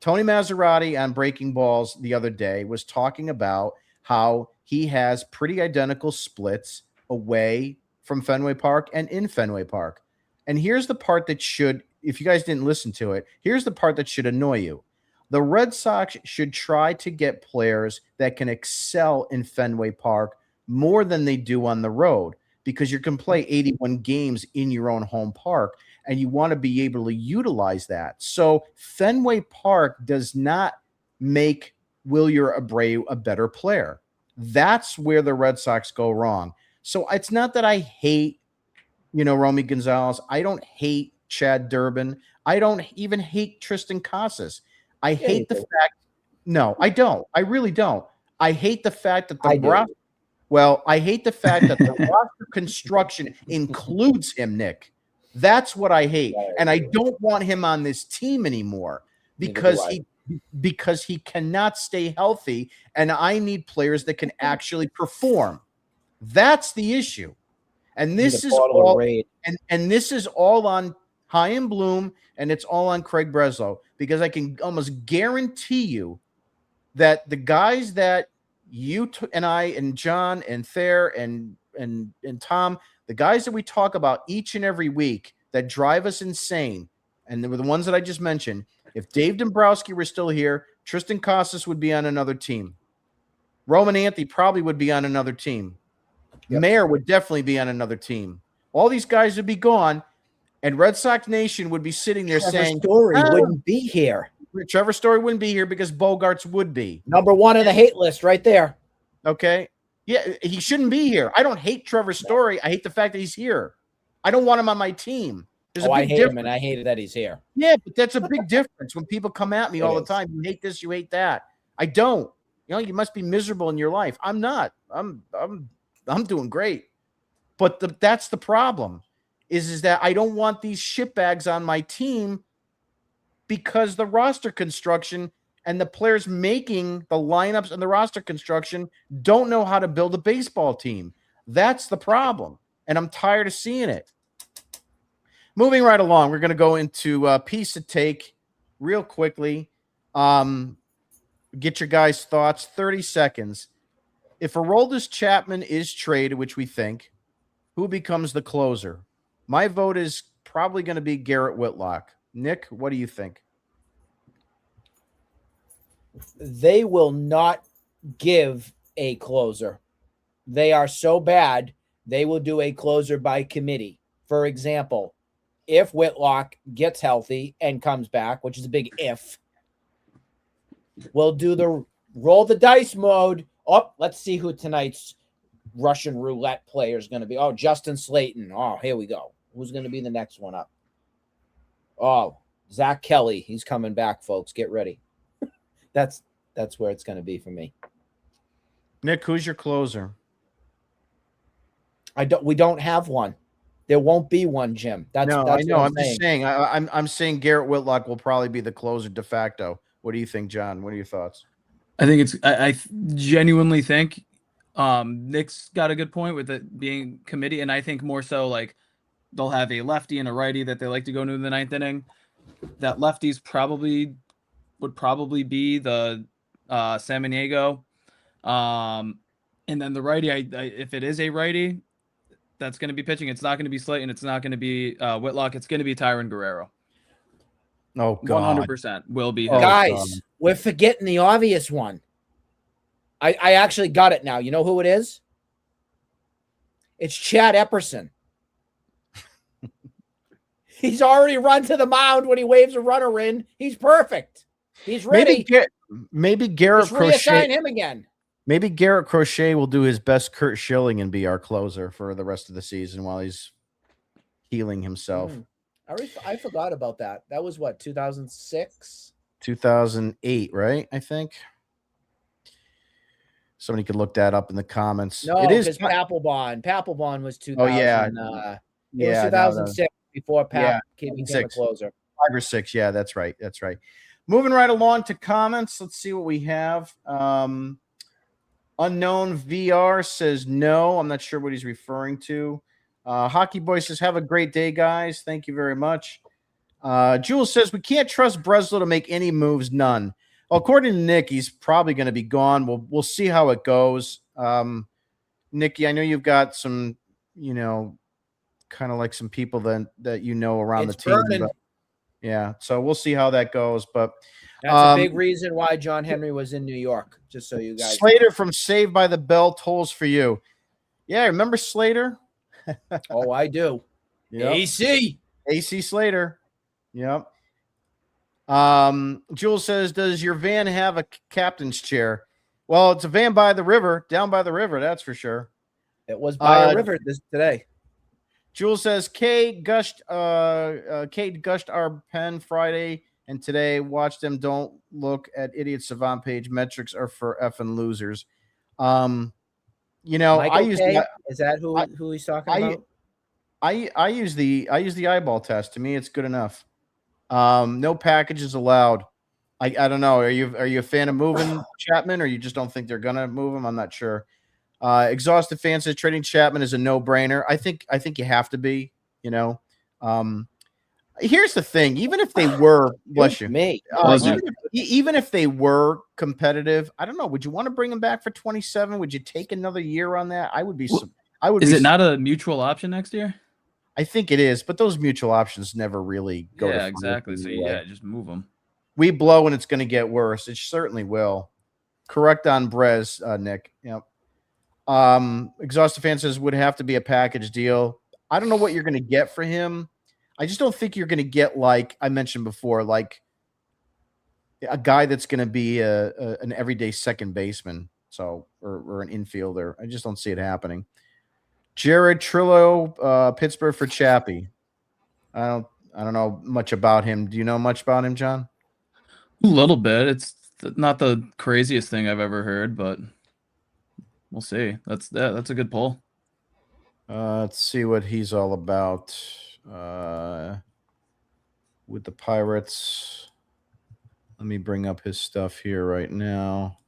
Tony Maserati on Breaking Balls the other day was talking about how he has pretty identical splits away from Fenway Park and in Fenway Park. And here's the part that should, if you guys didn't listen to it, here's the part that should annoy you. The Red Sox should try to get players that can excel in Fenway Park more than they do on the road, because you can play 81 games in your own home park, and you want to be able to utilize that. So Fenway Park does not make Wilyer Abreu a better player. That's where the Red Sox go wrong. So it's not that I hate, Romy Gonzalez. I don't hate Chad Durbin. I don't even hate Tristan Casas. I hate the fact. No, I don't. I really don't. I hate the fact that I hate the fact that the roster construction includes him, Nick. That's what I hate. And I don't want him on this team anymore because he cannot stay healthy, and I need players that can actually perform. That's the issue. And this is all and this is all on Chaim Bloom, and it's all on Craig Breslow, because I can almost guarantee you that the guys that you and I and John and Thayer and Tom, the guys that we talk about each and every week that drive us insane, and they were the ones that I just mentioned. If Dave Dombrowski were still here, Tristan Casas would be on another team. Roman Anthony probably would be on another team. Yep. Mayer would definitely be on another team. All these guys would be gone, and Red Sox Nation would be sitting there saying, Story wouldn't be here. Trevor Story wouldn't be here because Bogarts would be. Number one on the hate list right there. Okay. Yeah, he shouldn't be here. I don't hate Trevor Story. I hate the fact that he's here. I don't want him on my team. I hate him, and I hated that he's here. Yeah, but that's a big difference when people come at me all the time. You hate this, you hate that. I don't. You must be miserable in your life. I'm not. I'm doing great. But that's the problem. Is that I don't want these shitbags on my team, because the roster construction and the players making the lineups and the roster construction don't know how to build a baseball team. That's the problem. And I'm tired of seeing it. Moving right along, we're going to go into piece of take real quickly. Get your guys' thoughts. 30 seconds. If Aroldis Chapman is traded, which we think, who becomes the closer? My vote is probably going to be Garrett Whitlock. Nick, what do you think? They will not give a closer. They are so bad, they will do a closer by committee. For example, if Whitlock gets healthy and comes back, which is a big if, we'll do the roll the dice mode. Oh, let's see who tonight's Russian roulette player is going to be. Oh, Justin Slayton. Oh, here we go. Who's going to be the next one up? Oh, Zach Kelly. He's coming back, folks. Get ready. That's where it's going to be for me. Nick, who's your closer? We don't have one. There won't be one, Jim. That's I know. What I'm just saying. I'm saying Garrett Whitlock will probably be the closer de facto. What do you think, John? What are your thoughts? I think I genuinely think Nick's got a good point with it being committee, and I think more so like they'll have a lefty and a righty that they like to go into the ninth inning. That lefty's would probably be the Samaniego. And then the righty, if it is a righty that's going to be pitching, it's not going to be Slayton. It's not going to be Whitlock. It's going to be Tyron Guerrero. Oh, God. 100% will be. Oh, Guys, God. we're forgetting the obvious one. I actually got it now. You know who it is? It's Chad Epperson. He's already run to the mound when he waves a runner in. He's perfect. He's ready. Maybe Garrett Just reassign Crochet. him again. Maybe Garrett Crochet will do his best Kurt Schilling and be our closer for the rest of the season while he's healing himself. I forgot about that. That was what, 2006? 2008, right? I think. Somebody could look that up in the comments. No, because Papelbon was 2000. Oh, yeah. It was 2006 before Pap became a closer. 5 or 6. Yeah, that's right. That's right. Moving right along to comments. Let's see what we have. Unknown VR says no. I'm not sure what he's referring to. Hockey Boy says, have a great day, guys. Thank you very much. Jules says, we can't trust Breslow to make any moves. None. Well, according to Nick, he's probably going to be gone. We'll see how it goes. Nikki, I know you've got some, kind of like some people that around the team. But, yeah, so we'll see how that goes. But that's a big reason why John Henry was in New York, just so you guys Slater from Saved by the Bell tolls for you. Yeah, remember Slater? Oh, I do. Yep. AC Slater. Yep. Jules says, does your van have a captain's chair? Well, it's a van by the river, down by the river, that's for sure. It was by a river today. Jules says, Kate gushed our pen Friday and today. Watch them. Don't look at Idiot Savant page. Metrics are for effing losers. Michael I use is that who he's talking about? I use the eyeball test. To me, it's good enough. No packages allowed. I don't know. Are you a fan of moving Chapman, or you just don't think they're gonna move him? I'm not sure. Exhausted fan says trading Chapman is a no-brainer. I think you have to be. Here's the thing: even if they were, bless you, even if they were competitive, I don't know. Would you want to bring him back for 27? Would you take another year on that? I would be. Is it not a mutual option next year? I think it is, but those mutual options never really go. Yeah, exactly. So just move them. We blow and it's going to get worse. It certainly will. Correct on Brez, Nick. Yep. Exhausted fan says would have to be a package deal. I don't know what you're going to get for him. I just don't think you're going to get, like I mentioned before, like a guy that's going to be an everyday second baseman, or an infielder. I just don't see it happening. Jared Trillo, Pittsburgh for Chappie. I don't know much about him. Do you know much about him, John? A little bit. It's not the craziest thing I've ever heard, but we'll see. That's a good poll. Let's see what he's all about. With the Pirates. Let me bring up his stuff here right now.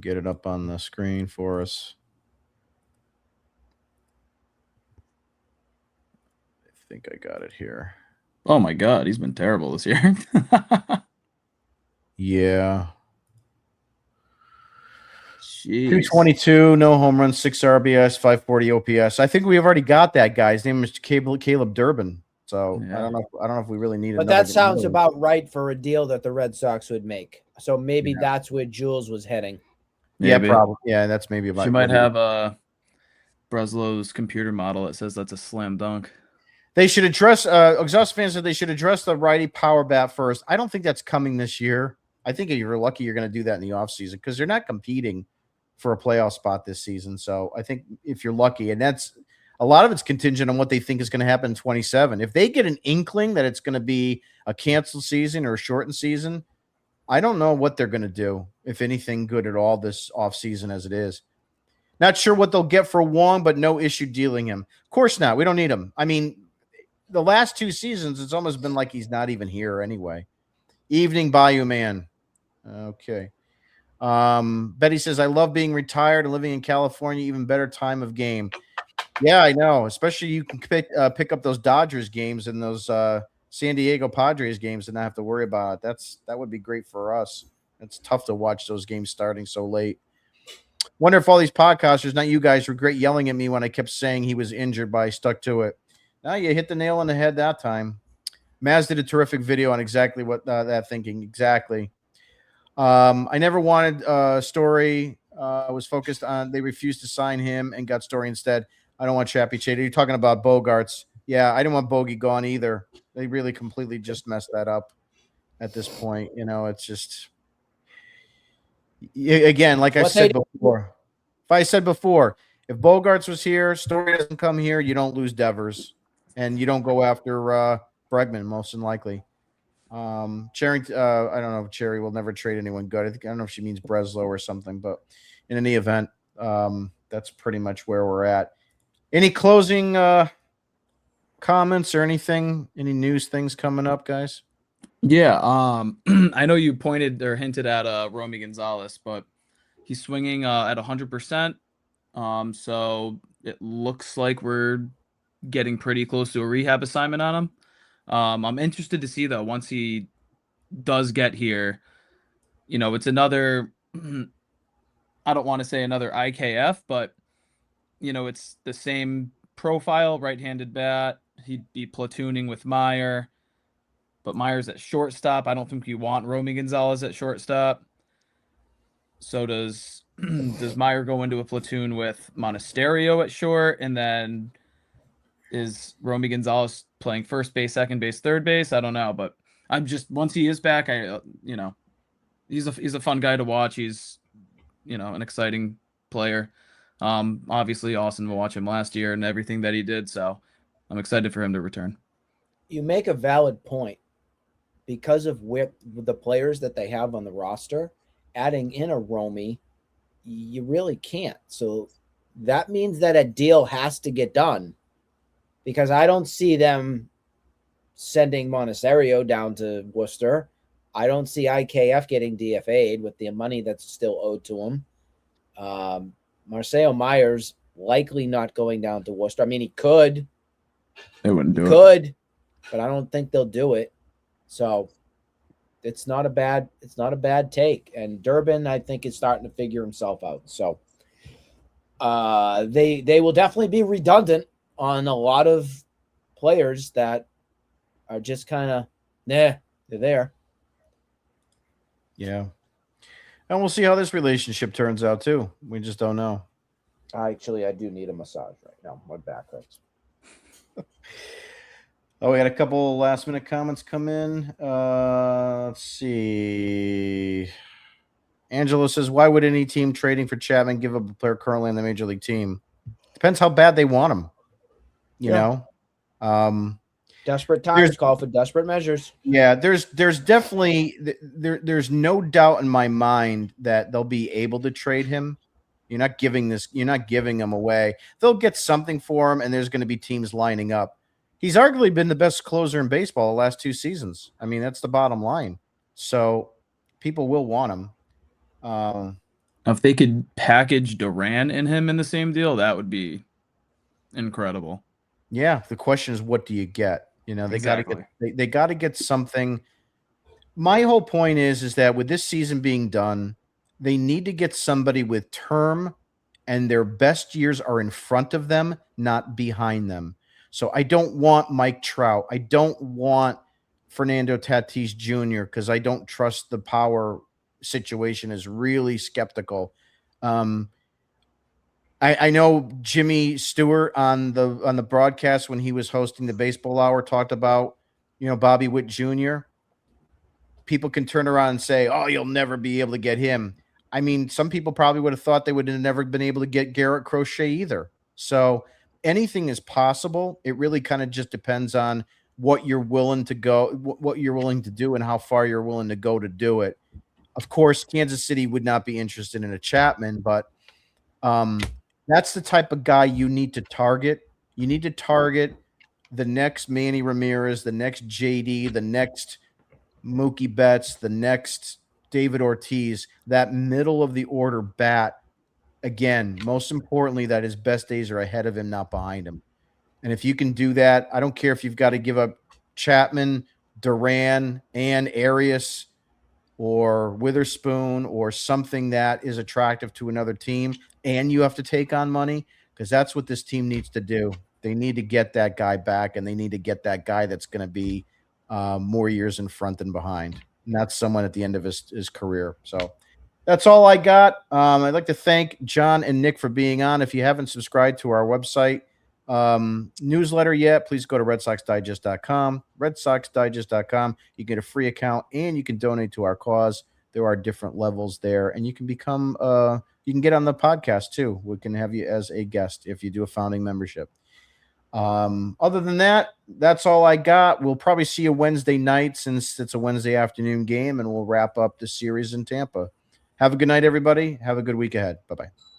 Get it up on the screen for us. I think I got it here. Oh my God, he's been terrible this year. Yeah. Jeez. 222, no home runs, 6 RBS, 540 OPS. I think we've already got that guy. His name is Caleb Durbin. So Yeah. I don't know if we really need But another that sounds guy. about right for a deal that the Red Sox would make. So maybe Yeah. that's where Jules was heading. Yeah, Maybe. probably. Yeah, that's maybe about She might have Breslow's computer model that says that's a slam dunk. They should address exhaust fans said they should address the righty power bat first. I don't think that's coming this year. I think if you're lucky, you're going to do that in the offseason because they're not competing for a playoff spot this season. So I think if you're lucky, and that's a lot of it's contingent on what they think is going to happen in 27. If they get an inkling that it's going to be a canceled season or a shortened season, I don't know what they're going to do, if anything good at all this offseason as it is. Not sure what they'll get for Wong, but no issue dealing him. Of course not. We don't need him. I mean, the last 2 seasons, it's almost been like he's not even here anyway. Evening Bayou Man. Okay. Betty says, I love being retired and living in California. Even better time of game. Yeah, I know. Especially you can pick up those Dodgers games and those San Diego Padres games and not have to worry about it. That would be great for us. It's tough to watch those games starting so late. Wonder if all these podcasters, not you guys, regret yelling at me when I kept saying he was injured, but I stuck to it. Now you hit the nail on the head that time. Maz did a terrific video on exactly what that thinking. Exactly. I never wanted Story. Was focused on they refused to sign him and got Story instead. I don't want Chappie Chade. You're talking about Bogarts. Yeah, I didn't want Bogey gone either. They really completely just messed that up at this point. You know, it's just again, like I said before. If I said before, if Bogarts was here, Story doesn't come here, you don't lose Devers, and you don't go after Bregman most than likely. Cherry, I don't know if Cherry will never trade anyone good. I don't know if she means Breslow or something, but in any event, that's pretty much where we're at. Any closing comments or anything? Any news things coming up, guys? Yeah, I know you pointed or hinted at Romy Gonzalez, but he's swinging at 100%. So it looks like we're getting pretty close to a rehab assignment on him. I'm interested to see though once he does get here. You know, it's another. I don't want to say another IKF, but you know, it's the same profile, right-handed bat. He'd be platooning with Meyer. But Meyer's at shortstop. I don't think you want Romy Gonzalez at shortstop. So does Meyer go into a platoon with Monasterio at short, and then is Romy Gonzalez playing first base, second base, third base? I don't know, but I'm just once he is back, he's a fun guy to watch. He's an exciting player. Obviously awesome to watch him last year and everything that he did. So I'm excited for him to return. You make a valid point. Because of the players that they have on the roster, adding in a Romy, you really can't. So that means that a deal has to get done because I don't see them sending Monasterio down to Worcester. I don't see IKF getting DFA'd with the money that's still owed to him. Marcelo Myers likely not going down to Worcester. I mean, he could. They wouldn't do it. Could, but I don't think they'll do it. So it's not a bad take. And Durbin, I think, is starting to figure himself out. So they will definitely be redundant on a lot of players that are just kind of, they're there. Yeah. And we'll see how this relationship turns out, too. We just don't know. Actually, I do need a massage right now. My back hurts. Oh, we got a couple last-minute comments come in. Let's see. Angelo says, why would any team trading for Chapman give up a player currently on the Major League team? Depends how bad they want him, you know? Desperate times call for desperate measures. Yeah, there's definitely there's no doubt in my mind that they'll be able to trade him. You're not giving him away. They'll get something for him, and there's going to be teams lining up. He's arguably been the best closer in baseball the last 2 seasons. I mean, that's the bottom line. So people will want him. If they could package Duran and him in the same deal, that would be incredible. Yeah, the question is, what do you get? You know, they got to get something. My whole point is that with this season being done, they need to get somebody with term and their best years are in front of them, not behind them. So I don't want Mike Trout. I don't want Fernando Tatis Jr. because I don't trust the power situation is really skeptical. Um, I know Jimmy Stewart on the broadcast when he was hosting the baseball hour talked about, Bobby Witt Jr. People can turn around and say, "Oh, you'll never be able to get him." I mean, some people probably would have thought they would have never been able to get Garrett Crochet either. So anything is possible. It really kind of just depends on what you're willing to go, what you're willing to do, and how far you're willing to go to do it. Of course, Kansas City would not be interested in a Chapman, but um, that's the type of guy you need to target. You need to target the next Manny Ramirez, the next JD, the next Mookie Betts, the next David Ortiz, that middle of the order bat. Again, most importantly, that his best days are ahead of him, not behind him. And if you can do that, I don't care if you've got to give up Chapman, Duran, and Arias or Witherspoon or something that is attractive to another team, and you have to take on money, because that's what this team needs to do. They need to get that guy back, and they need to get that guy that's going to be more years in front than behind, not someone at the end of his career. So that's all I got. I'd like to thank John and Nick for being on. If you haven't subscribed to our website newsletter yet, please go to redsoxdigest.com, redsoxdigest.com. You get a free account and you can donate to our cause. There are different levels there, and you can become you can get on the podcast too. We can have you as a guest if you do a founding membership. Other than that, that's all I got. We'll probably see you Wednesday night since it's a Wednesday afternoon game, and we'll wrap up the series in Tampa. Have a good night, everybody. Have a good week ahead. Bye-bye.